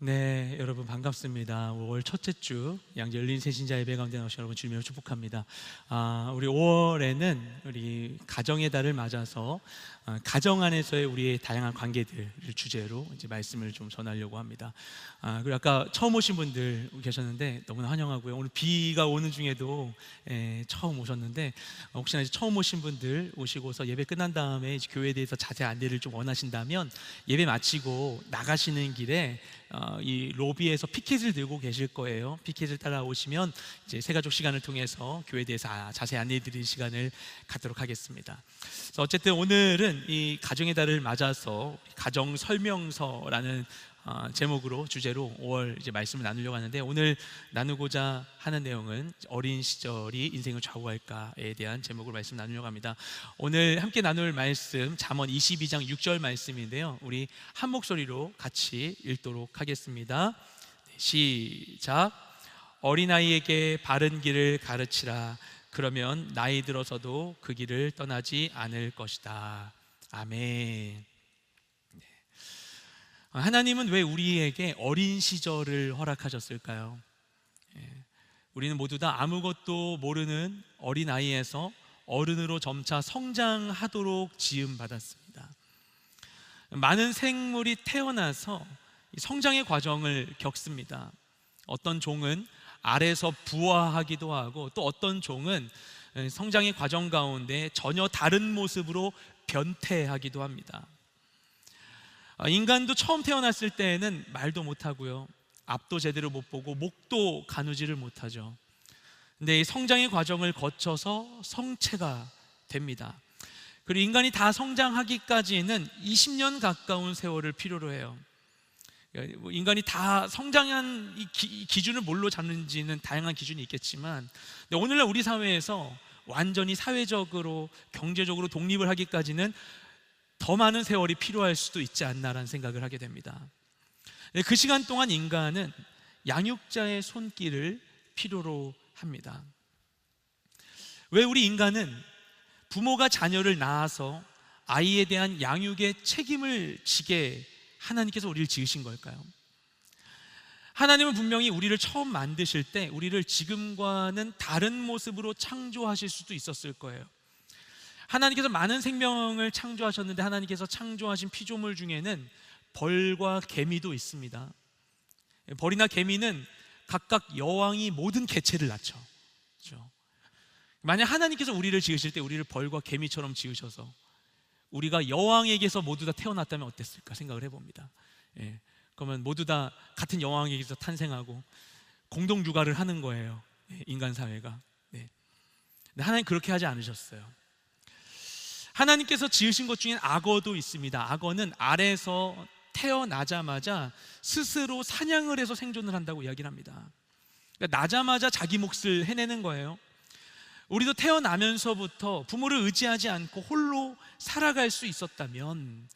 네, 여러분 반갑습니다. 5월 첫째 주 양재 열린 새신자 예배 가운데 나오신 여러분 주님으로 축복합니다. 우리 5월에는 우리 가정의 달을 맞아서 가정 안에서의 우리의 다양한 관계들을 주제로 이제 말씀을 좀 전하려고 합니다. 그리고 아까 처음 오신 분들 계셨는데 너무나 환영하고요. 오늘 비가 오는 중에도 처음 오셨는데 혹시나 이제 처음 오신 분들 오시고서 예배 끝난 다음에 이제 교회에 대해서 자세한 안내를 좀 원하신다면 예배 마치고 나가시는 길에 이 로비에서 피켓을 들고 계실 거예요. 피켓을 따라오시면 이제 새가족 시간을 통해서 교회에 대해서 자세히 안내해 드릴 시간을 갖도록 하겠습니다. 그래서 어쨌든 오늘은 이 가정의 달을 맞아서 가정 설명서라는 제목으로 주제로 5월 이제 말씀을 나누려고 하는데, 오늘 나누고자 하는 내용은 어린 시절이 인생을 좌우할까에 대한 제목으로 말씀 나누려고 합니다. 오늘 함께 나눌 말씀 잠언 22장 6절 말씀인데요, 우리 한 목소리로 같이 읽도록 하겠습니다. 시작. 어린아이에게 바른 길을 가르치라. 그러면 나이 들어서도 그 길을 떠나지 않을 것이다. 아멘. 하나님은 왜 우리에게 어린 시절을 허락하셨을까요? 우리는 모두 다 아무것도 모르는 어린아이에서 어른으로 점차 성장하도록 지음받았습니다. 많은 생물이 태어나서 성장의 과정을 겪습니다. 어떤 종은 알에서 부화하기도 하고, 또 어떤 종은 성장의 과정 가운데 전혀 다른 모습으로 변태하기도 합니다. 인간도 처음 태어났을 때에는 말도 못하고요, 앞도 제대로 못 보고 목도 가누지를 못하죠. 근데 이 성장의 과정을 거쳐서 성체가 됩니다. 그리고 인간이 다 성장하기까지는 20년 가까운 세월을 필요로 해요. 인간이 다 성장한 이 기준을 뭘로 잡는지는 다양한 기준이 있겠지만, 오늘날 우리 사회에서 완전히 사회적으로 경제적으로 독립을 하기까지는 더 많은 세월이 필요할 수도 있지 않나라는 생각을 하게 됩니다. 그 시간 동안 인간은 양육자의 손길을 필요로 합니다. 왜 우리 인간은 부모가 자녀를 낳아서 아이에 대한 양육의 책임을 지게 하나님께서 우리를 지으신 걸까요? 하나님은 분명히 우리를 처음 만드실 때 우리를 지금과는 다른 모습으로 창조하실 수도 있었을 거예요. 하나님께서 많은 생명을 창조하셨는데, 하나님께서 창조하신 피조물 중에는 벌과 개미도 있습니다. 벌이나 개미는 각각 여왕이 모든 개체를 낳죠. 그렇죠? 만약 하나님께서 우리를 지으실 때 우리를 벌과 개미처럼 지으셔서 우리가 여왕에게서 모두 다 태어났다면 어땠을까 생각을 해봅니다. 그러면 모두 다 같은 여왕에게서 탄생하고 공동 육아를 하는 거예요, 인간 사회가. 근데 하나님 그렇게 하지 않으셨어요. 하나님께서 지으신 것 중엔 악어도 있습니다. 악어는 알에서 태어나자마자 스스로 사냥을 해서 생존을 한다고 이야기를 합니다. 그러니까 나자마자 자기 몫을 해내는 거예요. 우리도 태어나면서부터 부모를 의지하지 않고 홀로 살아갈 수 있었다면,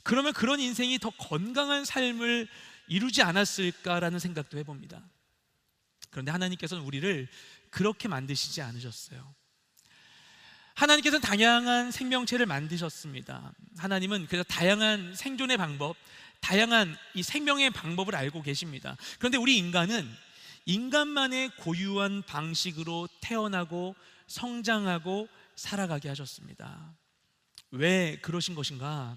그러면 그런 인생이 더 건강한 삶을 이루지 않았을까라는 생각도 해봅니다. 그런데 하나님께서는 우리를 그렇게 만드시지 않으셨어요. 하나님께서는 다양한 생명체를 만드셨습니다. 하나님은 그래서 다양한 생존의 방법, 다양한 이 생명의 방법을 알고 계십니다. 그런데 우리 인간은 인간만의 고유한 방식으로 태어나고 성장하고 살아가게 하셨습니다. 왜 그러신 것인가?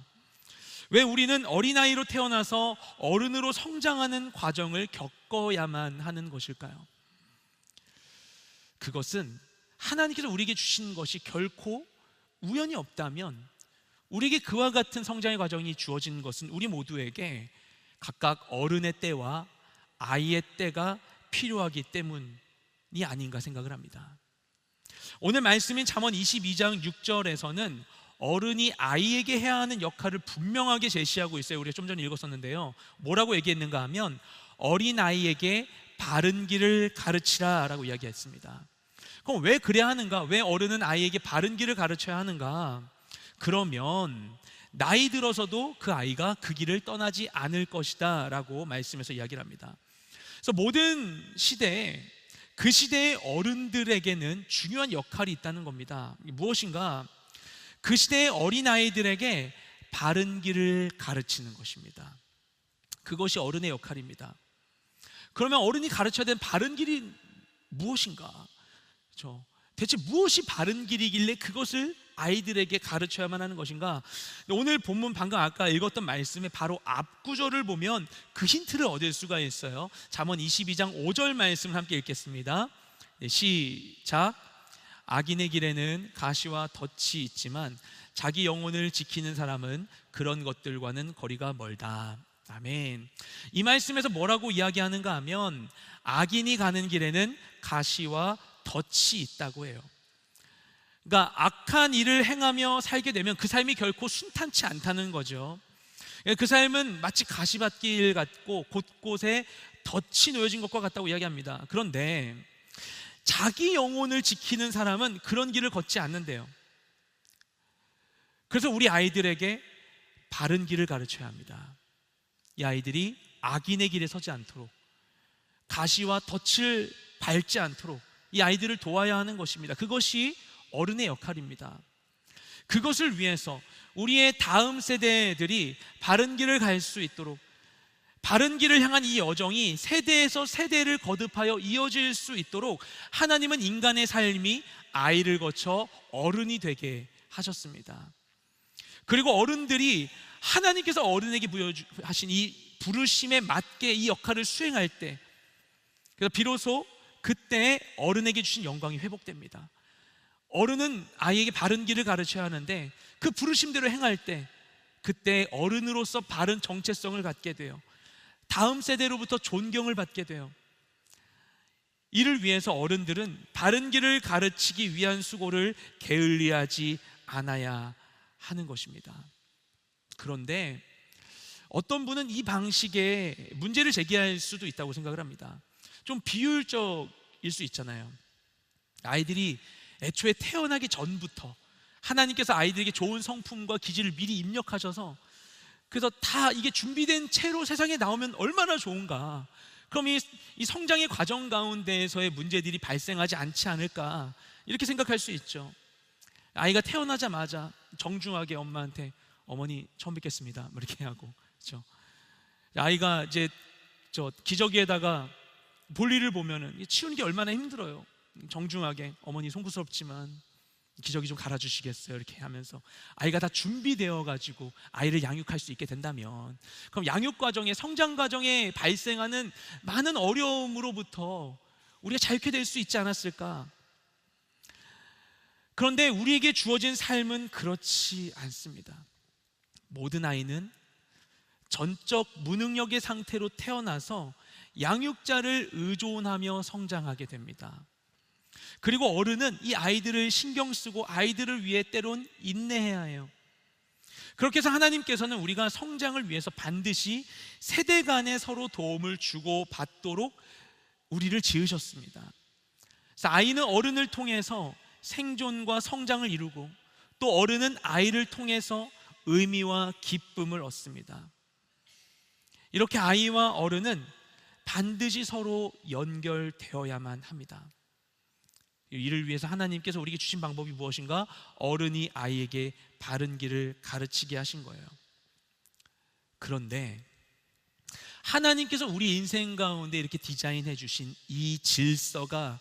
왜 우리는 어린아이로 태어나서 어른으로 성장하는 과정을 겪어야만 하는 것일까요? 그것은 하나님께서 우리에게 주신 것이 결코 우연이 없다면, 우리에게 그와 같은 성장의 과정이 주어진 것은 우리 모두에게 각각 어른의 때와 아이의 때가 필요하기 때문이 아닌가 생각을 합니다. 오늘 말씀인 잠언 22장 6절에서는 어른이 아이에게 해야 하는 역할을 분명하게 제시하고 있어요. 우리가 좀 전에 읽었었는데요, 뭐라고 얘기했는가 하면 어린아이에게 바른 길을 가르치라 라고 이야기했습니다. 그럼 왜 그래야 하는가? 왜 어른은 아이에게 바른 길을 가르쳐야 하는가? 그러면 나이 들어서도 그 아이가 그 길을 떠나지 않을 것이다 라고 말씀에서 이야기를 합니다. 그래서 모든 시대에 그 시대의 어른들에게는 중요한 역할이 있다는 겁니다. 무엇인가? 그 시대의 어린아이들에게 바른 길을 가르치는 것입니다. 그것이 어른의 역할입니다. 그러면 어른이 가르쳐야 되는 바른 길이 무엇인가? 그렇죠? 대체 무엇이 바른 길이길래 그것을 아이들에게 가르쳐야만 하는 것인가? 오늘 본문 방금 아까 읽었던 말씀의 바로 앞 구절을 보면 그 힌트를 얻을 수가 있어요. 잠언 22장 5절 말씀을 함께 읽겠습니다. 네, 시작. 악인의 길에는 가시와 덫이 있지만 자기 영혼을 지키는 사람은 그런 것들과는 거리가 멀다. 아멘. 이 말씀에서 뭐라고 이야기하는가 하면 악인이 가는 길에는 가시와 덫이 있다고 해요. 그러니까 악한 일을 행하며 살게 되면 그 삶이 결코 순탄치 않다는 거죠. 그 삶은 마치 가시밭길 같고 곳곳에 덫이 놓여진 것과 같다고 이야기합니다. 그런데 자기 영혼을 지키는 사람은 그런 길을 걷지 않는데요. 그래서 우리 아이들에게 바른 길을 가르쳐야 합니다. 이 아이들이 악인의 길에 서지 않도록, 가시와 덫을 밟지 않도록 이 아이들을 도와야 하는 것입니다. 그것이 어른의 역할입니다. 그것을 위해서 우리의 다음 세대들이 바른 길을 갈 수 있도록, 바른 길을 향한 이 여정이 세대에서 세대를 거듭하여 이어질 수 있도록 하나님은 인간의 삶이 아이를 거쳐 어른이 되게 하셨습니다. 그리고 어른들이 하나님께서 어른에게 부여하신 이 부르심에 맞게 이 역할을 수행할 때, 그래서 비로소 그때 어른에게 주신 영광이 회복됩니다. 어른은 아이에게 바른 길을 가르쳐야 하는데 그 부르심대로 행할 때 그때 어른으로서 바른 정체성을 갖게 돼요. 다음 세대로부터 존경을 받게 돼요. 이를 위해서 어른들은 바른 길을 가르치기 위한 수고를 게을리하지 않아야 하는 것입니다. 그런데 어떤 분은 이 방식에 문제를 제기할 수도 있다고 생각을 합니다. 좀 비효율적일 수 있잖아요. 아이들이 애초에 태어나기 전부터 하나님께서 아이들에게 좋은 성품과 기질을 미리 입력하셔서 그래서 다 이게 준비된 채로 세상에 나오면 얼마나 좋은가. 그럼 이 성장의 과정 가운데에서의 문제들이 발생하지 않지 않을까, 이렇게 생각할 수 있죠. 아이가 태어나자마자 정중하게 엄마한테 어머니 처음 뵙겠습니다 이렇게 하고, 그렇죠? 아이가 이제 기저귀에다가 볼일을 보면은 치우는 게 얼마나 힘들어요. 정중하게 어머니 송구스럽지만 기저귀 좀 갈아주시겠어요 이렇게 하면서 아이가 다 준비되어 가지고 아이를 양육할 수 있게 된다면, 그럼 양육 과정에, 성장 과정에 발생하는 많은 어려움으로부터 우리가 자유케 될 수 있지 않았을까? 그런데 우리에게 주어진 삶은 그렇지 않습니다. 모든 아이는 전적 무능력의 상태로 태어나서 양육자를 의존하며 성장하게 됩니다. 그리고 어른은 이 아이들을 신경 쓰고 아이들을 위해 때론 인내해야 해요. 그렇게 해서 하나님께서는 우리가 성장을 위해서 반드시 세대 간에 서로 도움을 주고 받도록 우리를 지으셨습니다. 그래서 아이는 어른을 통해서 생존과 성장을 이루고 또 어른은 아이를 통해서 의미와 기쁨을 얻습니다. 이렇게 아이와 어른은 반드시 서로 연결되어야만 합니다. 이를 위해서 하나님께서 우리에게 주신 방법이 무엇인가? 어른이 아이에게 바른 길을 가르치게 하신 거예요. 그런데 하나님께서 우리 인생 가운데 이렇게 디자인해 주신 이 질서가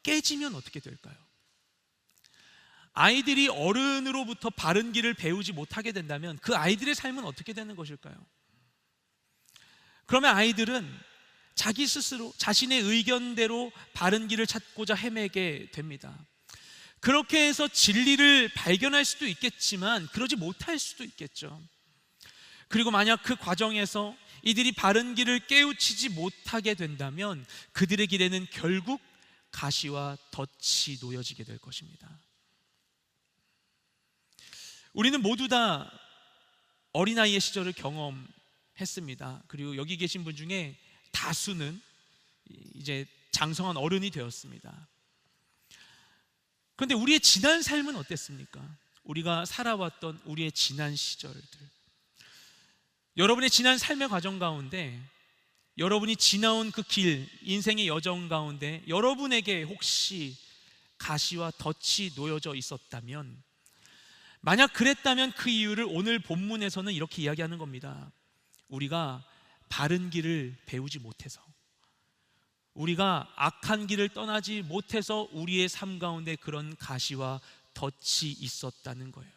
깨지면 어떻게 될까요? 아이들이 어른으로부터 바른 길을 배우지 못하게 된다면 그 아이들의 삶은 어떻게 되는 것일까요? 그러면 아이들은 자기 스스로 자신의 의견대로 바른 길을 찾고자 헤매게 됩니다. 그렇게 해서 진리를 발견할 수도 있겠지만 그러지 못할 수도 있겠죠. 그리고 만약 그 과정에서 이들이 바른 길을 깨우치지 못하게 된다면 그들의 길에는 결국 가시와 덫이 놓여지게 될 것입니다. 우리는 모두 다 어린아이의 시절을 경험했습니다. 그리고 여기 계신 분 중에 다수는 이제 장성한 어른이 되었습니다. 그런데 우리의 지난 삶은 어땠습니까? 우리가 살아왔던 우리의 지난 시절들, 여러분의 지난 삶의 과정 가운데, 여러분이 지나온 그 길, 인생의 여정 가운데 여러분에게 혹시 가시와 덫이 놓여져 있었다면, 만약 그랬다면 그 이유를 오늘 본문에서는 이렇게 이야기하는 겁니다. 우리가 바른 길을 배우지 못해서, 우리가 악한 길을 떠나지 못해서 우리의 삶 가운데 그런 가시와 덫이 있었다는 거예요.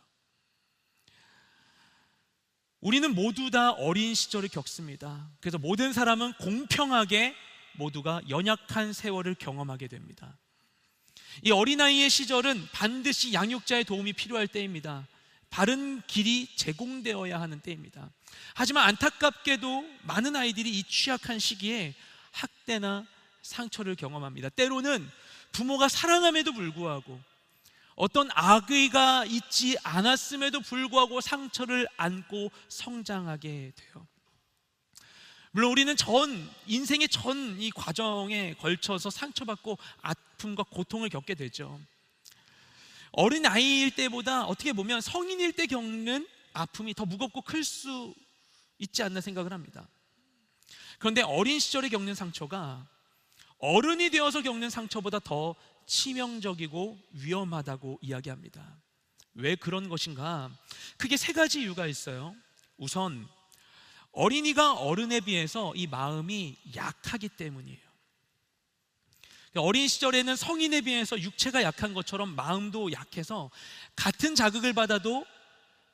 우리는 모두 다 어린 시절을 겪습니다. 그래서 모든 사람은 공평하게 모두가 연약한 세월을 경험하게 됩니다. 이 어린아이의 시절은 반드시 양육자의 도움이 필요할 때입니다. 바른 길이 제공되어야 하는 때입니다. 하지만 안타깝게도 많은 아이들이 이 취약한 시기에 학대나 상처를 경험합니다. 때로는 부모가 사랑함에도 불구하고, 어떤 악의가 있지 않았음에도 불구하고 상처를 안고 성장하게 돼요. 물론 우리는 인생의 전 이 과정에 걸쳐서 상처받고 아픔과 고통을 겪게 되죠. 어린 아이일 때보다 어떻게 보면 성인일 때 겪는 아픔이 더 무겁고 클 수 있지 않나 생각을 합니다. 그런데 어린 시절에 겪는 상처가 어른이 되어서 겪는 상처보다 더 치명적이고 위험하다고 이야기합니다. 왜 그런 것인가? 크게 세 가지 이유가 있어요. 우선 어린이가 어른에 비해서 이 마음이 약하기 때문이에요. 어린 시절에는 성인에 비해서 육체가 약한 것처럼 마음도 약해서 같은 자극을 받아도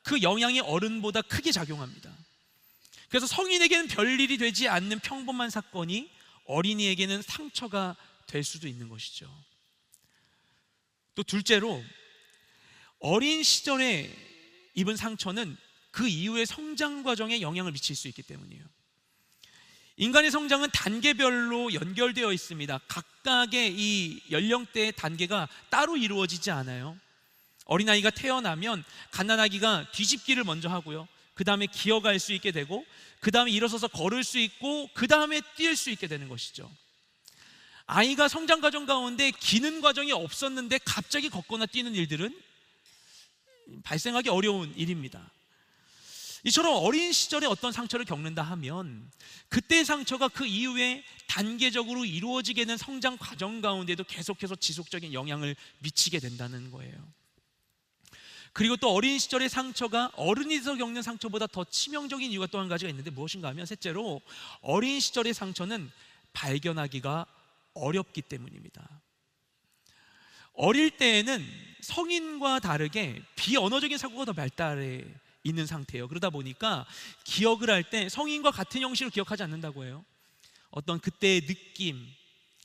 그 영향이 어른보다 크게 작용합니다. 그래서 성인에게는 별일이 되지 않는 평범한 사건이 어린이에게는 상처가 될 수도 있는 것이죠. 또 둘째로, 어린 시절에 입은 상처는 그 이후의 성장 과정에 영향을 미칠 수 있기 때문이에요. 인간의 성장은 단계별로 연결되어 있습니다. 각각의 이 연령대의 단계가 따로 이루어지지 않아요. 어린아이가 태어나면 갓난아기가 뒤집기를 먼저 하고요, 그 다음에 기어갈 수 있게 되고, 그 다음에 일어서서 걸을 수 있고, 그 다음에 뛸 수 있게 되는 것이죠. 아이가 성장 과정 가운데 기는 과정이 없었는데 갑자기 걷거나 뛰는 일들은 발생하기 어려운 일입니다. 이처럼 어린 시절에 어떤 상처를 겪는다 하면 그때의 상처가 그 이후에 단계적으로 이루어지게 된 성장 과정 가운데도 계속해서 지속적인 영향을 미치게 된다는 거예요. 그리고 또 어린 시절의 상처가 어른이 돼서 겪는 상처보다 더 치명적인 이유가 또 한 가지가 있는데 무엇인가 하면, 셋째로, 어린 시절의 상처는 발견하기가 어렵기 때문입니다. 어릴 때에는 성인과 다르게 비언어적인 사고가 더 발달해 있는 상태예요. 그러다 보니까 기억을 할 때 성인과 같은 형식으로 기억하지 않는다고 해요. 어떤 그때의 느낌,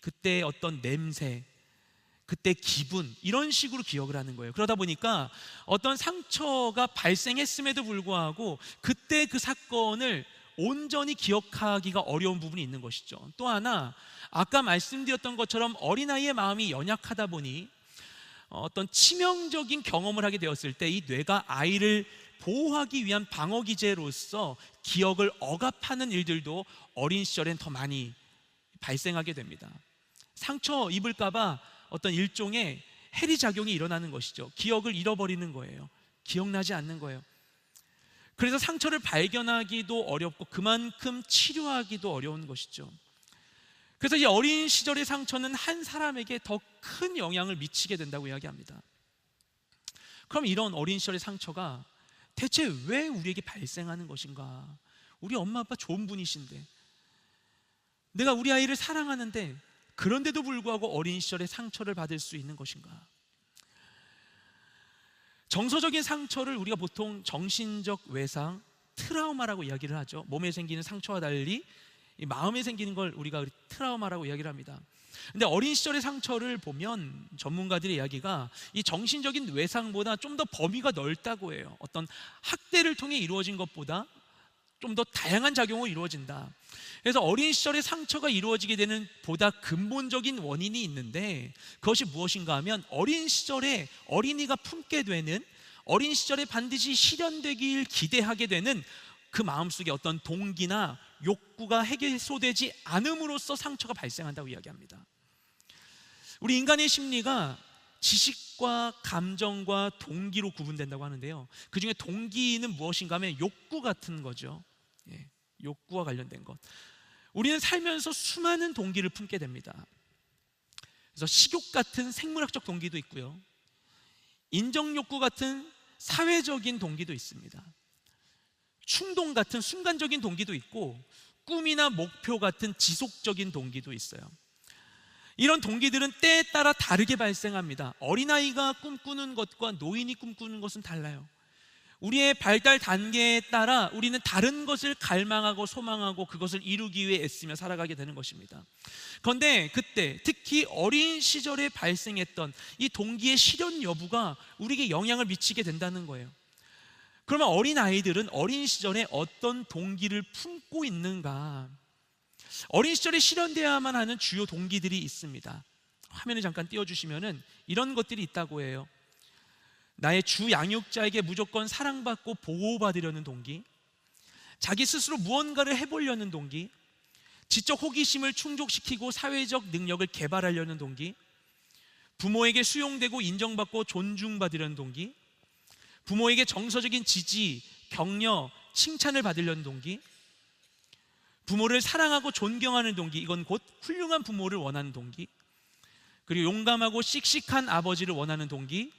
그때의 어떤 냄새, 그때 기분, 이런 식으로 기억을 하는 거예요. 그러다 보니까 어떤 상처가 발생했음에도 불구하고 그때 그 사건을 온전히 기억하기가 어려운 부분이 있는 것이죠. 또 하나, 아까 말씀드렸던 것처럼 어린아이의 마음이 연약하다 보니 어떤 치명적인 경험을 하게 되었을 때 이 뇌가 아이를 보호하기 위한 방어 기제로서 기억을 억압하는 일들도 어린 시절엔 더 많이 발생하게 됩니다. 상처 입을까봐 어떤 일종의 해리 작용이 일어나는 것이죠. 기억을 잃어버리는 거예요. 기억나지 않는 거예요. 그래서 상처를 발견하기도 어렵고 그만큼 치료하기도 어려운 것이죠. 그래서 이 어린 시절의 상처는 한 사람에게 더 큰 영향을 미치게 된다고 이야기합니다. 그럼 이런 어린 시절의 상처가 대체 왜 우리에게 발생하는 것인가? 우리 엄마 아빠 좋은 분이신데, 내가 우리 아이를 사랑하는데 그런데도 불구하고 어린 시절에 상처를 받을 수 있는 것인가? 정서적인 상처를 우리가 보통 정신적 외상, 트라우마라고 이야기를 하죠. 몸에 생기는 상처와 달리 이 마음에 생기는 걸 우리가 트라우마라고 이야기를 합니다. 근데 어린 시절의 상처를 보면 전문가들의 이야기가 이 정신적인 외상보다 좀 더 범위가 넓다고 해요. 어떤 학대를 통해 이루어진 것보다 좀 더 다양한 작용으로 이루어진다. 그래서 어린 시절의 상처가 이루어지게 되는 보다 근본적인 원인이 있는데, 그것이 무엇인가 하면 어린 시절에 어린이가 품게 되는, 어린 시절에 반드시 실현되길 기대하게 되는 그 마음속에 어떤 동기나 욕구가 해소되지 않음으로써 상처가 발생한다고 이야기합니다. 우리 인간의 심리가 지식과 감정과 동기로 구분된다고 하는데요, 그 중에 동기는 무엇인가 하면 욕구 같은 거죠. 욕구와 관련된 것. 우리는 살면서 수많은 동기를 품게 됩니다. 그래서 식욕 같은 생물학적 동기도 있고요, 인정욕구 같은 사회적인 동기도 있습니다. 충동 같은 순간적인 동기도 있고, 꿈이나 목표 같은 지속적인 동기도 있어요. 이런 동기들은 때에 따라 다르게 발생합니다. 어린아이가 꿈꾸는 것과 노인이 꿈꾸는 것은 달라요. 우리의 발달 단계에 따라 우리는 다른 것을 갈망하고 소망하고 그것을 이루기 위해 애쓰며 살아가게 되는 것입니다. 그런데 그때 특히 어린 시절에 발생했던 이 동기의 실현 여부가 우리에게 영향을 미치게 된다는 거예요. 그러면 어린아이들은 어린 시절에 어떤 동기를 품고 있는가? 어린 시절에 실현되어야만 하는 주요 동기들이 있습니다. 화면을 잠깐 띄워주시면은 이런 것들이 있다고 해요. 나의 주 양육자에게 무조건 사랑받고 보호받으려는 동기, 자기 스스로 무언가를 해보려는 동기, 지적 호기심을 충족시키고 사회적 능력을 개발하려는 동기, 부모에게 수용되고 인정받고 존중받으려는 동기, 부모에게 정서적인 지지, 격려, 칭찬을 받으려는 동기, 부모를 사랑하고 존경하는 동기, 이건 곧 훌륭한 부모를 원하는 동기, 그리고 용감하고 씩씩한 아버지를 원하는 동기,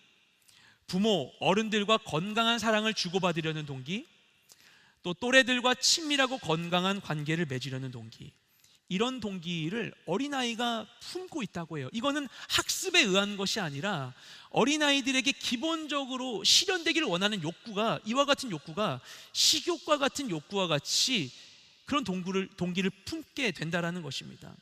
부모, 어른들과 건강한 사랑을 주고받으려는 동기, 또 또래들과 친밀하고 건강한 관계를 맺으려는 동기, 이런 동기를 어린아이가 품고 있다고 해요. 이거는 학습에 의한 것이 아니라 어린아이들에게 기본적으로 실현되기를 원하는 욕구가, 이와 같은 욕구가 식욕과 같은 욕구와 같이 그런 동기를 품게 된다는 것입니다.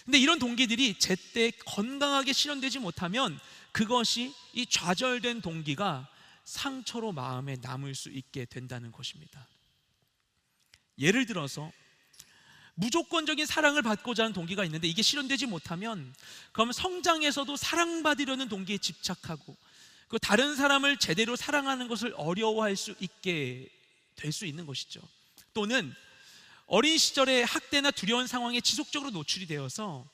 근데 이런 동기들이 제때 건강하게 실현되지 못하면 그것이 이 좌절된 동기가 상처로 마음에 남을 수 있게 된다는 것입니다. 예를 들어서 무조건적인 사랑을 받고자 하는 동기가 있는데 이게 실현되지 못하면 그러면 성장에서도 사랑받으려는 동기에 집착하고 그 다른 사람을 제대로 사랑하는 것을 어려워할 수 있게 될 수 있는 것이죠. 또는 어린 시절에 학대나 두려운 상황에 지속적으로 노출이 되어서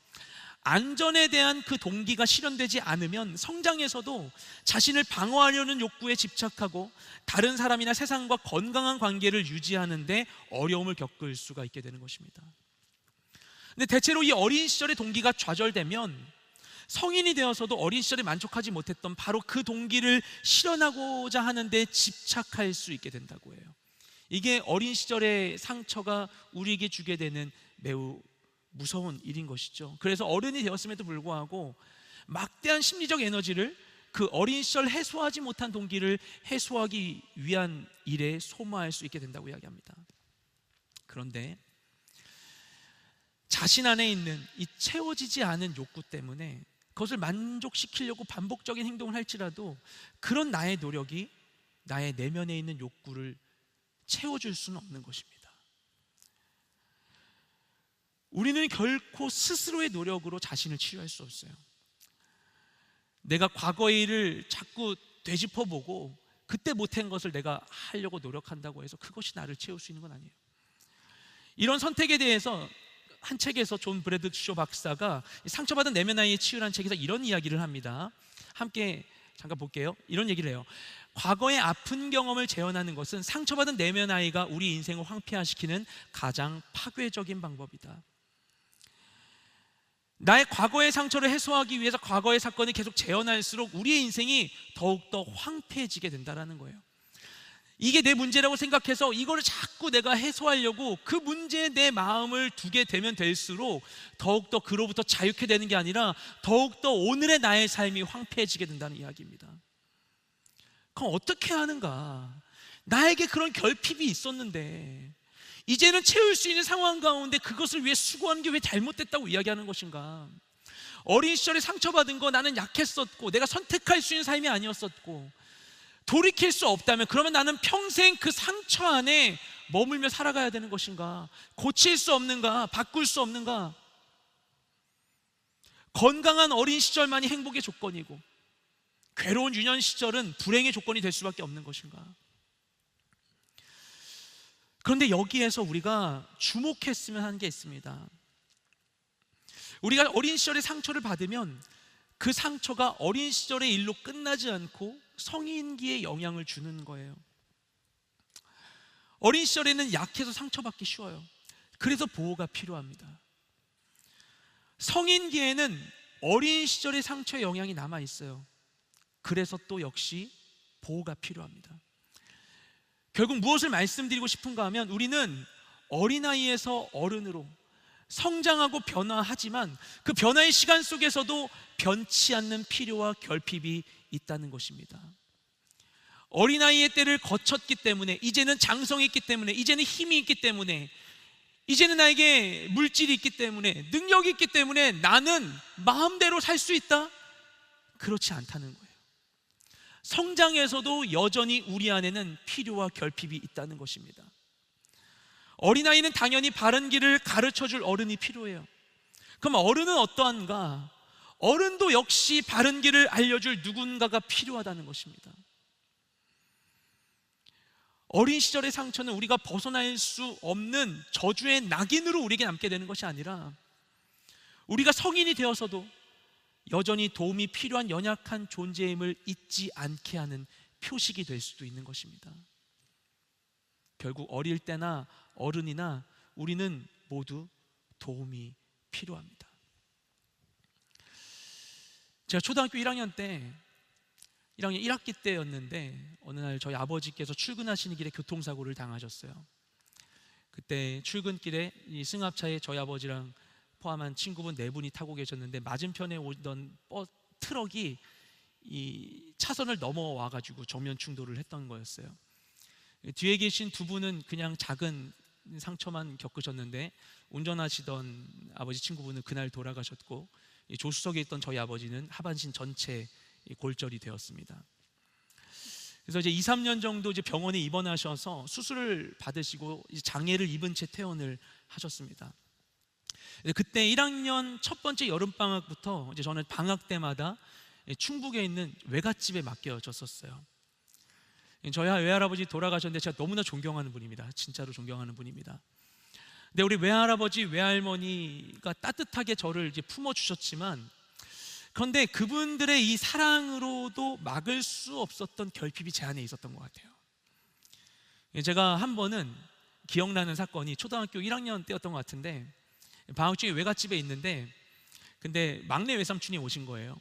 안전에 대한 그 동기가 실현되지 않으면 성장에서도 자신을 방어하려는 욕구에 집착하고 다른 사람이나 세상과 건강한 관계를 유지하는 데 어려움을 겪을 수가 있게 되는 것입니다. 근데 대체로 이 어린 시절의 동기가 좌절되면 성인이 되어서도 어린 시절에 만족하지 못했던 바로 그 동기를 실현하고자 하는 데 집착할 수 있게 된다고 해요. 이게 어린 시절의 상처가 우리에게 주게 되는 매우 무서운 일인 것이죠. 그래서 어른이 되었음에도 불구하고 막대한 심리적 에너지를 그 어린 시절 해소하지 못한 동기를 해소하기 위한 일에 소모할 수 있게 된다고 이야기합니다. 그런데 자신 안에 있는 이 채워지지 않은 욕구 때문에 그것을 만족시키려고 반복적인 행동을 할지라도 그런 나의 노력이 나의 내면에 있는 욕구를 채워줄 수는 없는 것입니다. 우리는 결코 스스로의 노력으로 자신을 치유할 수 없어요. 내가 과거의 일을 자꾸 되짚어보고 그때 못한 것을 내가 하려고 노력한다고 해서 그것이 나를 채울 수 있는 건 아니에요. 이런 선택에 대해서 한 책에서 존 브래드쇼 박사가 상처받은 내면 아이의 치유라는 책에서 이런 이야기를 합니다. 함께 잠깐 볼게요. 이런 얘기를 해요. 과거의 아픈 경험을 재현하는 것은 상처받은 내면 아이가 우리 인생을 황폐화시키는 가장 파괴적인 방법이다. 나의 과거의 상처를 해소하기 위해서 과거의 사건을 계속 재현할수록 우리의 인생이 더욱더 황폐해지게 된다는 거예요. 이게 내 문제라고 생각해서 이거를 자꾸 내가 해소하려고 그 문제에 내 마음을 두게 되면 될수록 더욱더 그로부터 자유케 되는 게 아니라 더욱더 오늘의 나의 삶이 황폐해지게 된다는 이야기입니다. 그럼 어떻게 하는가? 나에게 그런 결핍이 있었는데 이제는 채울 수 있는 상황 가운데 그것을 위해 수고하는 게 왜 잘못됐다고 이야기하는 것인가? 어린 시절에 상처받은 거 나는 약했었고 내가 선택할 수 있는 삶이 아니었었고 돌이킬 수 없다면 그러면 나는 평생 그 상처 안에 머물며 살아가야 되는 것인가? 고칠 수 없는가? 바꿀 수 없는가? 건강한 어린 시절만이 행복의 조건이고 괴로운 유년 시절은 불행의 조건이 될 수밖에 없는 것인가? 그런데 여기에서 우리가 주목했으면 하는 게 있습니다. 우리가 어린 시절에 상처를 받으면 그 상처가 어린 시절의 일로 끝나지 않고 성인기에 영향을 주는 거예요. 어린 시절에는 약해서 상처받기 쉬워요. 그래서 보호가 필요합니다. 성인기에는 어린 시절의 상처의 영향이 남아 있어요. 그래서 또 역시 보호가 필요합니다. 결국 무엇을 말씀드리고 싶은가 하면 우리는 어린아이에서 어른으로 성장하고 변화하지만 그 변화의 시간 속에서도 변치 않는 필요와 결핍이 있다는 것입니다. 어린아이의 때를 거쳤기 때문에, 이제는 장성했기 때문에, 이제는 힘이 있기 때문에, 이제는 나에게 물질이 있기 때문에, 능력이 있기 때문에 나는 마음대로 살 수 있다? 그렇지 않다는 거예요. 성장에서도 여전히 우리 안에는 필요와 결핍이 있다는 것입니다. 어린아이는 당연히 바른 길을 가르쳐줄 어른이 필요해요. 그럼 어른은 어떠한가? 어른도 역시 바른 길을 알려줄 누군가가 필요하다는 것입니다. 어린 시절의 상처는 우리가 벗어날 수 없는 저주의 낙인으로 우리에게 남게 되는 것이 아니라, 우리가 성인이 되어서도 여전히 도움이 필요한 연약한 존재임을 잊지 않게 하는 표식이 될 수도 있는 것입니다. 결국 어릴 때나 어른이나 우리는 모두 도움이 필요합니다. 제가 초등학교 1학년 1학기 때였는데 어느 날 저희 아버지께서 출근하시는 길에 교통사고를 당하셨어요. 그때 출근길에 이 승합차에 저희 아버지랑 포함한 친구분 4분이 타고 계셨는데, 맞은편에 오던 트럭이 이 차선을 넘어와가지고 정면 충돌을 했던 거였어요. 뒤에 계신 2분은 그냥 작은 상처만 겪으셨는데, 운전하시던 아버지 친구분은 그날 돌아가셨고, 조수석에 있던 저희 아버지는 하반신 전체 골절이 되었습니다. 그래서 이제 2, 3년 정도 이제 병원에 입원하셔서 수술을 받으시고 장애를 입은 채 퇴원을 하셨습니다. 그때 1학년 첫 번째 여름방학부터 이제 저는 방학 때마다 충북에 있는 외갓집에 맡겨졌었어요. 저희 외할아버지 돌아가셨는데 제가 너무나 존경하는 분입니다. 진짜로 존경하는 분입니다. 근데 우리 외할아버지, 외할머니가 따뜻하게 저를 이제 품어주셨지만, 그런데 그분들의 이 사랑으로도 막을 수 없었던 결핍이 제 안에 있었던 것 같아요. 제가 한 번은 기억나는 사건이 초등학교 1학년 때였던 것 같은데, 방학 중에 외갓집에 있는데, 근데 막내 외삼촌이 오신 거예요.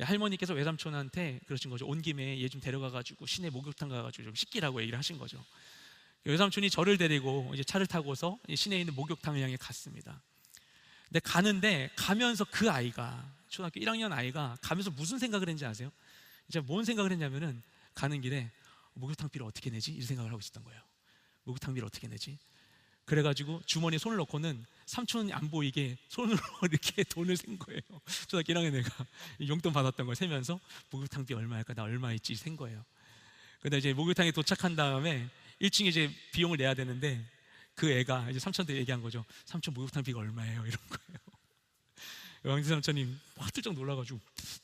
할머니께서 외삼촌한테 그러신 거죠. 온 김에 얘 좀 데려가가지고 시내 목욕탕 가가지고 좀 씻기라고 얘기를 하신 거죠. 외삼촌이 저를 데리고 이제 차를 타고서 시내에 있는 목욕탕을 향해 갔습니다. 근데 가면서 그 아이가, 초등학교 1학년 아이가 가면서 무슨 생각을 했는지 아세요? 이제 뭔 생각을 했냐면은, 가는 길에 목욕탕비를 어떻게 내지? 이 생각을 하고 있었던 거예요. 목욕탕비를 어떻게 내지? 그래가지고 주머니에 손을 넣고는 삼촌이 안 보이게 손으로 이렇게 돈을 센 거예요. 초등학교 1학년 애가 용돈 받았던 걸 세면서 목욕탕비 얼마 할까? 나 얼마 있지? 센 거예요. 근데 이제 목욕탕에 도착한 다음에 1층에 이제 비용을 내야 되는데, 그 애가 이제 삼촌한테 얘기한 거죠. 삼촌 목욕탕비가 얼마예요? 이런 거예요. 왕지 삼촌님 화들짝 놀라가지고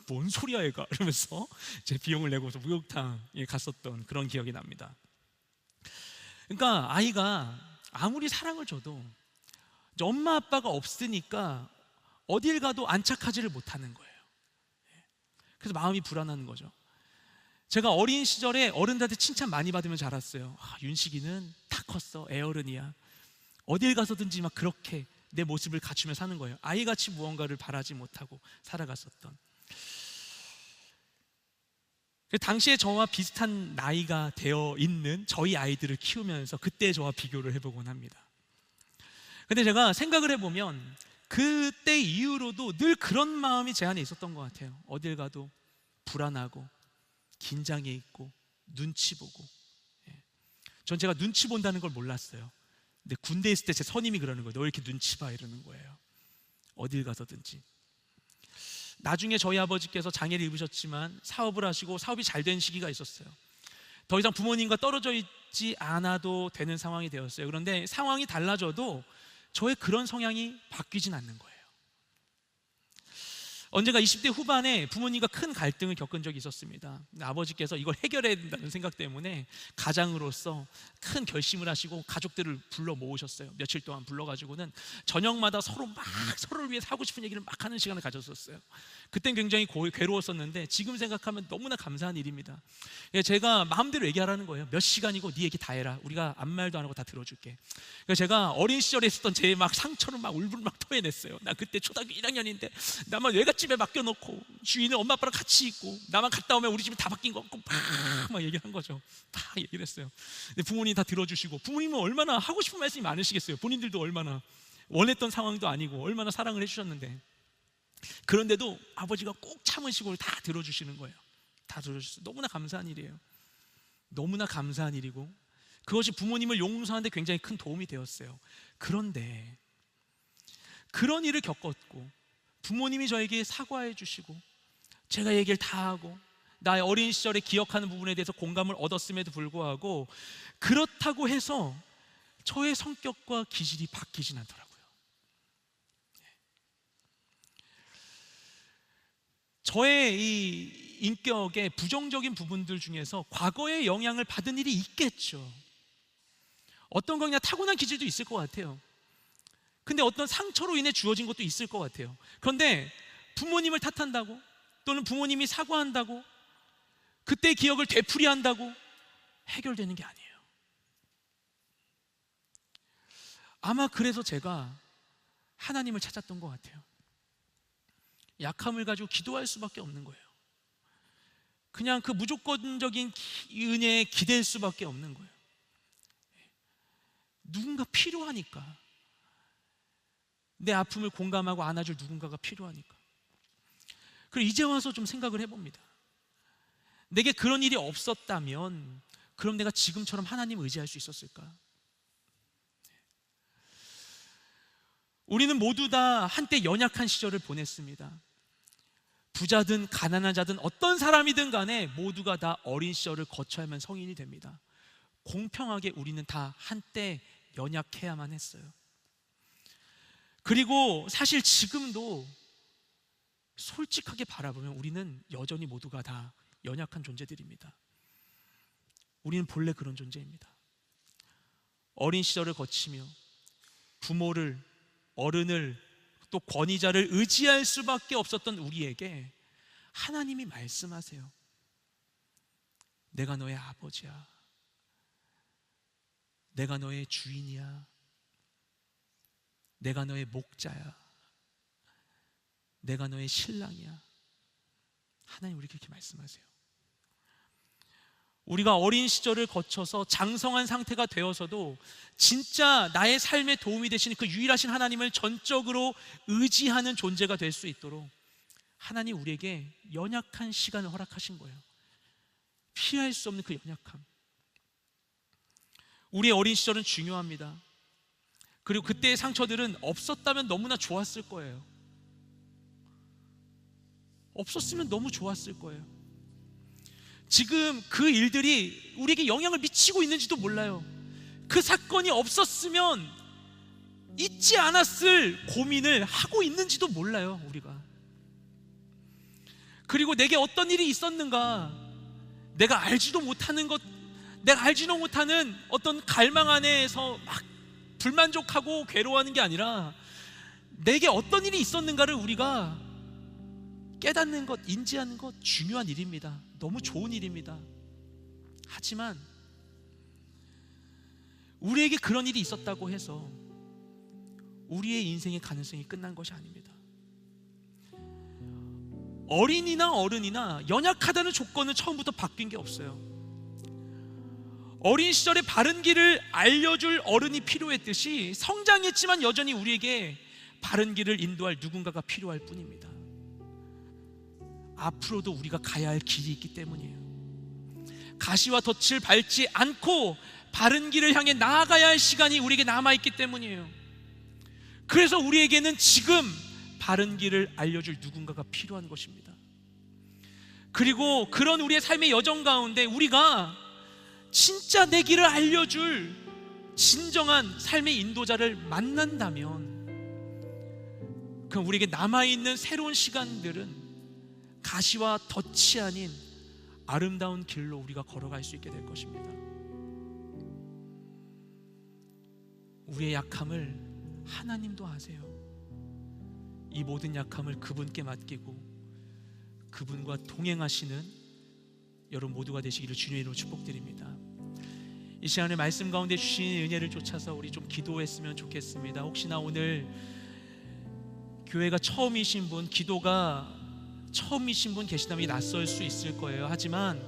뭔 소리야 얘가, 이러면서 제 비용을 내고서 목욕탕에 갔었던 그런 기억이 납니다. 그러니까 아이가 아무리 사랑을 줘도 엄마 아빠가 없으니까 어딜 가도 안착하지를 못하는 거예요. 그래서 마음이 불안한 거죠. 제가 어린 시절에 어른들한테 칭찬 많이 받으면 자랐어요. 윤식이는 다 컸어, 애어른이야. 어딜 가서든지 막 그렇게 내 모습을 갖추며 사는 거예요. 아이같이 무언가를 바라지 못하고 살아갔었던. 당시에 저와 비슷한 나이가 되어 있는 저희 아이들을 키우면서 그때 저와 비교를 해보곤 합니다. 근데 제가 생각을 해보면 그때 이후로도 늘 그런 마음이 제 안에 있었던 것 같아요. 어딜 가도 불안하고 긴장해 있고 눈치 보고. 전 제가 눈치 본다는 걸 몰랐어요. 근데 군대에 있을 때 제 선임이 그러는 거예요. 너 왜 이렇게 눈치 봐? 이러는 거예요. 어딜 가서든지. 나중에 저희 아버지께서 장애를 입으셨지만 사업을 하시고 사업이 잘 된 시기가 있었어요. 더 이상 부모님과 떨어져 있지 않아도 되는 상황이 되었어요. 그런데 상황이 달라져도 저의 그런 성향이 바뀌진 않는 거예요. 언젠가 20대 후반에 부모님과 큰 갈등을 겪은 적이 있었습니다. 아버지께서 이걸 해결해야 된다는 생각 때문에 가장으로서 큰 결심을 하시고 가족들을 불러 모으셨어요. 며칠 동안 불러가지고는 저녁마다 서로를 위해 하고 싶은 얘기를 막 하는 시간을 가졌었어요. 그땐 굉장히 괴로웠었는데 지금 생각하면 너무나 감사한 일입니다. 제가 마음대로 얘기하라는 거예요. 몇 시간이고 네 얘기 다 해라. 우리가 아무 말도 안 하고 다 들어줄게. 제가 어린 시절에 있었던 제 막 상처를 막 울분 막 토해냈어요. 나 그때 초등학교 1학년인데 나만 외갓집 집에 맡겨놓고 주인은 엄마 아빠랑 같이 있고 나만 갔다 오면 우리 집이 다 바뀐 거 같고 막 얘기를 한 거죠. 다 얘기를 했어요. 근데 부모님이 다 들어주시고, 부모님은 얼마나 하고 싶은 말씀이 많으시겠어요. 본인들도 얼마나 원했던 상황도 아니고 얼마나 사랑을 해주셨는데, 그런데도 아버지가 꼭 참으시고 다 들어주시는 거예요. 다 들어주셨어요. 너무나 감사한 일이에요. 너무나 감사한 일이고, 그것이 부모님을 용서하는 데 굉장히 큰 도움이 되었어요. 그런데 그런 일을 겪었고 부모님이 저에게 사과해 주시고 제가 얘기를 다 하고 나의 어린 시절에 기억하는 부분에 대해서 공감을 얻었음에도 불구하고, 그렇다고 해서 저의 성격과 기질이 바뀌진 않더라고요. 저의 이 인격의 부정적인 부분들 중에서 과거의 영향을 받은 일이 있겠죠. 어떤 건 그냥 타고난 기질도 있을 것 같아요. 근데 어떤 상처로 인해 주어진 것도 있을 것 같아요. 그런데 부모님을 탓한다고, 또는 부모님이 사과한다고, 그때의 기억을 되풀이한다고 해결되는 게 아니에요. 아마 그래서 제가 하나님을 찾았던 것 같아요. 약함을 가지고 기도할 수밖에 없는 거예요. 그냥 그 무조건적인 은혜에 기댈 수밖에 없는 거예요. 누군가 필요하니까, 내 아픔을 공감하고 안아줄 누군가가 필요하니까. 그리고 이제 와서 좀 생각을 해봅니다. 내게 그런 일이 없었다면 그럼 내가 지금처럼 하나님 의지할 수 있었을까? 우리는 모두 다 한때 연약한 시절을 보냈습니다. 부자든 가난한 자든 어떤 사람이든 간에 모두가 다 어린 시절을 거쳐야만 성인이 됩니다. 공평하게 우리는 다 한때 연약해야만 했어요. 그리고 사실 지금도 솔직하게 바라보면 우리는 여전히 모두가 다 연약한 존재들입니다. 우리는 본래 그런 존재입니다. 어린 시절을 거치며 부모를, 어른을, 또 권위자를 의지할 수밖에 없었던 우리에게 하나님이 말씀하세요. 내가 너의 아버지야. 내가 너의 주인이야. 내가 너의 목자야. 내가 너의 신랑이야. 하나님 우리에게 그렇게 말씀하세요. 우리가 어린 시절을 거쳐서 장성한 상태가 되어서도 진짜 나의 삶에 도움이 되시는 그 유일하신 하나님을 전적으로 의지하는 존재가 될 수 있도록 하나님 우리에게 연약한 시간을 허락하신 거예요. 피할 수 없는 그 연약함. 우리의 어린 시절은 중요합니다. 그리고 그때의 상처들은 없었다면 너무나 좋았을 거예요. 없었으면 너무 좋았을 거예요. 지금 그 일들이 우리에게 영향을 미치고 있는지도 몰라요. 그 사건이 없었으면 잊지 않았을 고민을 하고 있는지도 몰라요, 우리가. 그리고 내게 어떤 일이 있었는가, 내가 알지도 못하는 것, 내가 알지도 못하는 어떤 갈망 안에서 막 불만족하고 괴로워하는 게 아니라 내게 어떤 일이 있었는가를 우리가 깨닫는 것, 인지하는 것 중요한 일입니다. 너무 좋은 일입니다. 하지만 우리에게 그런 일이 있었다고 해서 우리의 인생의 가능성이 끝난 것이 아닙니다. 어린이나 어른이나 연약하다는 조건은 처음부터 바뀐 게 없어요. 어린 시절에 바른 길을 알려줄 어른이 필요했듯이 성장했지만 여전히 우리에게 바른 길을 인도할 누군가가 필요할 뿐입니다. 앞으로도 우리가 가야 할 길이 있기 때문이에요. 가시와 덫을 밟지 않고 바른 길을 향해 나아가야 할 시간이 우리에게 남아있기 때문이에요. 그래서 우리에게는 지금 바른 길을 알려줄 누군가가 필요한 것입니다. 그리고 그런 우리의 삶의 여정 가운데 우리가 진짜 내 길을 알려줄 진정한 삶의 인도자를 만난다면, 그럼 우리에게 남아있는 새로운 시간들은 가시와 덫이 아닌 아름다운 길로 우리가 걸어갈 수 있게 될 것입니다. 우리의 약함을 하나님도 아세요. 이 모든 약함을 그분께 맡기고 그분과 동행하시는 여러분 모두가 되시기를 주님의 이름으로 축복드립니다. 이 시간에 말씀 가운데 주신 은혜를 쫓아서 우리 좀 기도했으면 좋겠습니다. 혹시나 오늘 교회가 처음이신 분, 기도가 처음이신 분 계시다면 낯설 수 있을 거예요. 하지만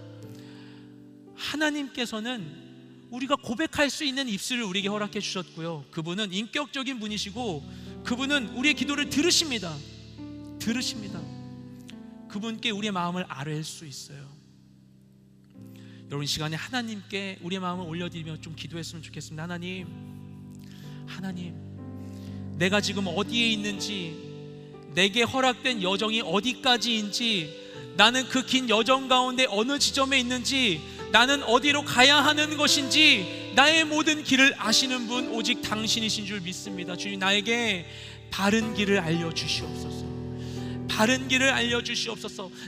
하나님께서는 우리가 고백할 수 있는 입술을 우리에게 허락해 주셨고요, 그분은 인격적인 분이시고 그분은 우리의 기도를 들으십니다. 그분께 우리의 마음을 아뢰일 수 있어요. 여러분, 이 시간에 하나님께 우리의 마음을 올려드리며 좀 기도했으면 좋겠습니다. 하나님, 내가 지금 어디에 있는지, 내게 허락된 여정이 어디까지인지, 나는 그 긴 여정 가운데 어느 지점에 있는지, 나는 어디로 가야 하는 것인지, 나의 모든 길을 아시는 분 오직 당신이신 줄 믿습니다. 주님, 나에게 바른 길을 알려주시옵소서.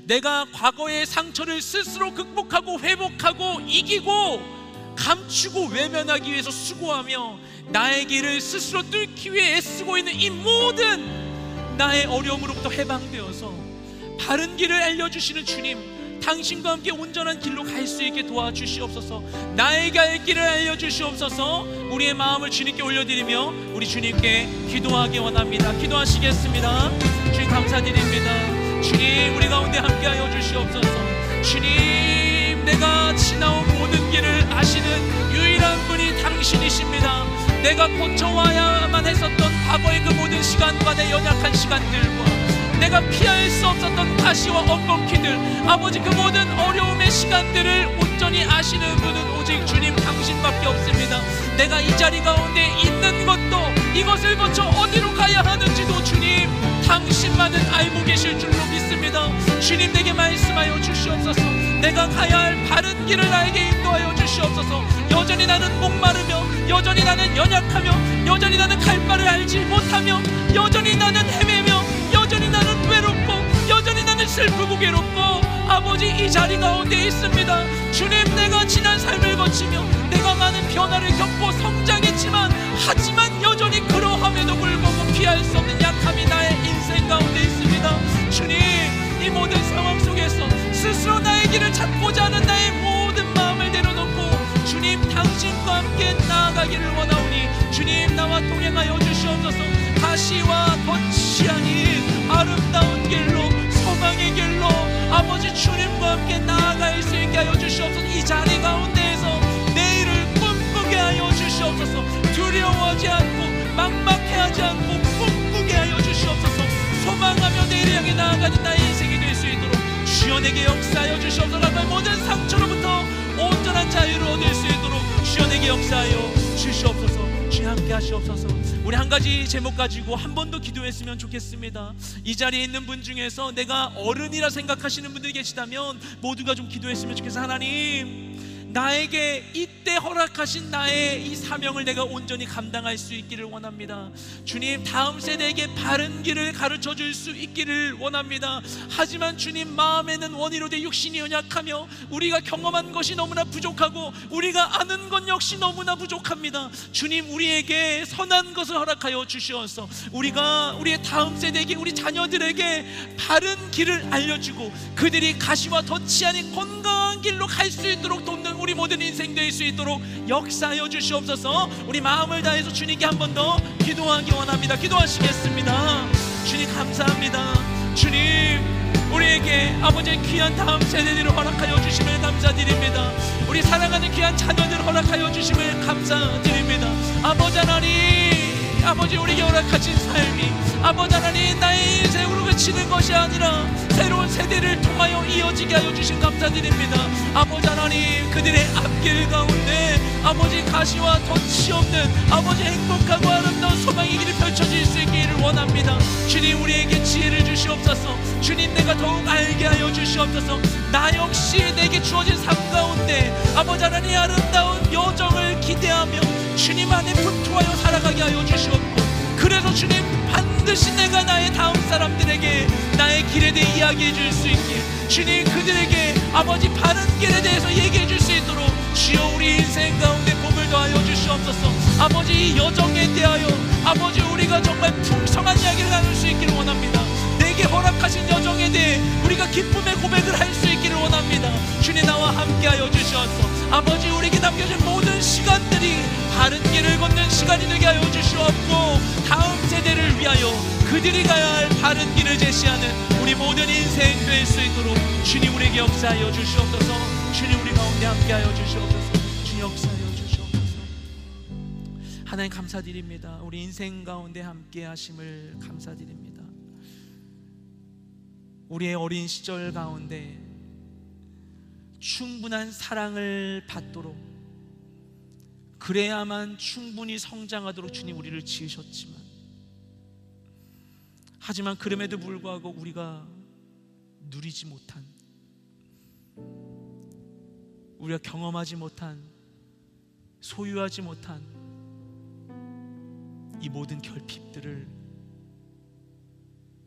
내가 과거의 상처를 스스로 극복하고 회복하고 이기고 감추고 외면하기 위해서 수고하며 나의 길을 스스로 뚫기 위해 애쓰고 있는 이 모든 나의 어려움으로부터 해방되어서 바른 길을 알려주시는 주님, 당신과 함께 온전한 길로 갈 수 있게 도와주시옵소서. 나에게 할 길을 알려주시옵소서. 우리의 마음을 주님께 올려드리며 우리 주님께 기도하기 원합니다. 기도하시겠습니다. 주님, 감사드립니다. 주님, 우리 가운데 함께하여 주시옵소서. 주님, 내가 지나온 모든 길을 아시는 유일한 분이 당신이십니다. 내가 고쳐와야만 했었던 과거의 그 모든 시간과 내 연약한 시간들과 내가 피할 수 없었던 가시와 엉겅퀴들, 아버지, 그 모든 어려움의 시간들을 온전히 아시는 분은 오직 주님 당신밖에 없습니다. 내가 이 자리 가운데 있는 것도, 이것을 거쳐 어디로 가야 하는지도 주님 당신만은 알고 계실 줄로 믿습니다. 주님, 내게 말씀하여 주시옵소서. 내가 가야 할 바른 길을 나에게 인도하여 주시옵소서. 여전히 나는 목마르며, 여전히 나는 연약하며, 여전히 나는 갈 바를 알지 못하며, 여전히 나는 헤매며, 여전히 나는 외롭고, 여전히 나는 슬프고 괴롭고, 아버지, 이 자리 가운데 있습니다. 주님, 내가 지난 삶을 거치며 내가 많은 변화를 겪고 성장했지만, 하지만 여전히 그러함에도 불구하고 피할 수 없는 약함이 나의 인생 가운데 있습니다. 주님, 이 모든 상황 속에서 스스로 나의 길을 찾고자 하는 나의 모든 마음을 내려놓고 주님 당신과 함께 나아가기를 원하오니, 주님, 나와 동행하여 주시옵소서. 가시와 덫이 아닌 아름다운 길로, 소망의 길로 아버지 주님과 함께 나아갈 수 있게 하여 주시옵소서. 이 자리 가운데에서 내일을 꿈꾸게 하여 주시옵소서. 두려워하지 않고 막막해하지 않고 꿈꾸게 하여 주시옵소서. 소망하며 내일을 향해 나아가는 나의 인생이 될 수 있도록 주여 내게 역사하여 주시옵소서. 나의 모든 상처로부터 온전한 자유를 얻을 수 있도록 주여 내게 역사하여 주시옵소서. 주여 함께 하시옵소서. 우리 한 가지 제목 가지고 한 번 더 기도했으면 좋겠습니다. 이 자리에 있는 분 중에서 내가 어른이라 생각하시는 분들이 계시다면 모두가 좀 기도했으면 좋겠어요. 하나님, 나에게 이때 허락하신 나의 이 사명을 내가 온전히 감당할 수 있기를 원합니다. 주님, 다음 세대에게 바른 길을 가르쳐 줄 수 있기를 원합니다. 하지만 주님, 마음에는 원이로 돼 육신이 연약하며 우리가 경험한 것이 너무나 부족하고 우리가 아는 것 역시 너무나 부족합니다. 주님, 우리에게 선한 것을 허락하여 주시어서 우리가 우리의 다음 세대에게, 우리 자녀들에게 바른 길을 알려주고 그들이 가시와 덫이 아닌 건강한 길로 갈 수 있도록 돕는 우리 모든 인생 될 수 있도록 역사하여 주시옵소서. 우리 마음을 다해서 주님께 한 번 더 기도하기 원합니다. 기도하시겠습니다. 주님, 감사합니다. 주님, 우리에게 아버지의 귀한 다음 세대들을 허락하여 주심을 감사드립니다. 우리 사랑하는 귀한 자녀들을 허락하여 주심을 감사드립니다. 아버지 하나님, 아버지, 우리에게 허락하신 삶이 아버지 하나님 나의 인생으로 그치는 것이 아니라 새로운 세대를 통하여 이어지게 하여 주신 감사드립니다. 아버지 하나님, 그들의 앞길 가운데 아버지 가시와 덫이 없는 아버지 행복하고 아름다운 소망의 길이 펼쳐질 수 있기를 원합니다. 주님, 우리에게 지혜를 주시옵소서. 주님, 내가 더욱 알게 하여 주시옵소서. 나 역시 내게 주어진 삶 가운데 아버지 하나님 아름다운 여정을 기대하며 주님 안에 분투하여 살아가게 하여 주시옵고, 그래서 주님, 반드시 내가 나의 다음 사람들에게 나의 길에 대해 이야기해 줄 수 있게, 주님, 그들에게 아버지 바른 길에 대해서 얘기해 줄 수 있도록 주여 우리 인생 가운데 복을 더하여 주시옵소서. 아버지, 이 여정에 대하여 아버지 우리가 정말 풍성한 이야기를 나눌 수 있기를 원합니다. 내게 허락하신 여정에 대해 우리가 기쁨의 고백을 할 수 있기를 원합니다. 주님, 나와 함께하여 주시옵소서. 아버지, 우리에게 남겨진 모든 시간들이 바른 길을 걷는 시간이 되게 하여 주시옵고, 다음 세대를 위하여 그들이 가야 할 바른 길을 제시하는 우리 모든 인생 될 수 있도록 주님 우리에게 역사하여 주시옵소서. 주님 우리 가운데 함께하여 주시옵소서. 주님 역사하여 주시옵소서. 하나님 감사드립니다. 우리 인생 가운데 함께 하심을 감사드립니다. 우리의 어린 시절 가운데 충분한 사랑을 받도록, 그래야만 충분히 성장하도록 주님 우리를 지으셨지만, 하지만 그럼에도 불구하고 우리가 누리지 못한, 우리가 경험하지 못한, 소유하지 못한 이 모든 결핍들을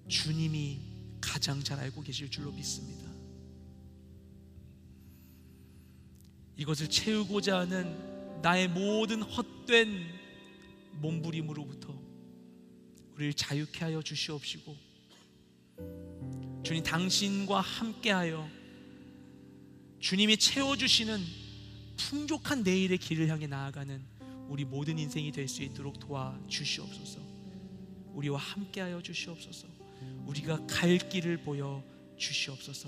주님이 가장 잘 알고 계실 줄로 믿습니다. 이것을 채우고자 하는 나의 모든 헛된 몸부림으로부터 우리를 자유케 하여 주시옵시고, 주님 당신과 함께하여 주님이 채워주시는 풍족한 내일의 길을 향해 나아가는 우리 모든 인생이 될 수 있도록 도와주시옵소서. 우리와 함께하여 주시옵소서. 우리가 갈 길을 보여 주시옵소서.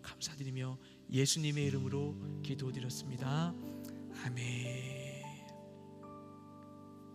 감사드리며 예수님의 이름으로 기도드렸습니다. 아멘.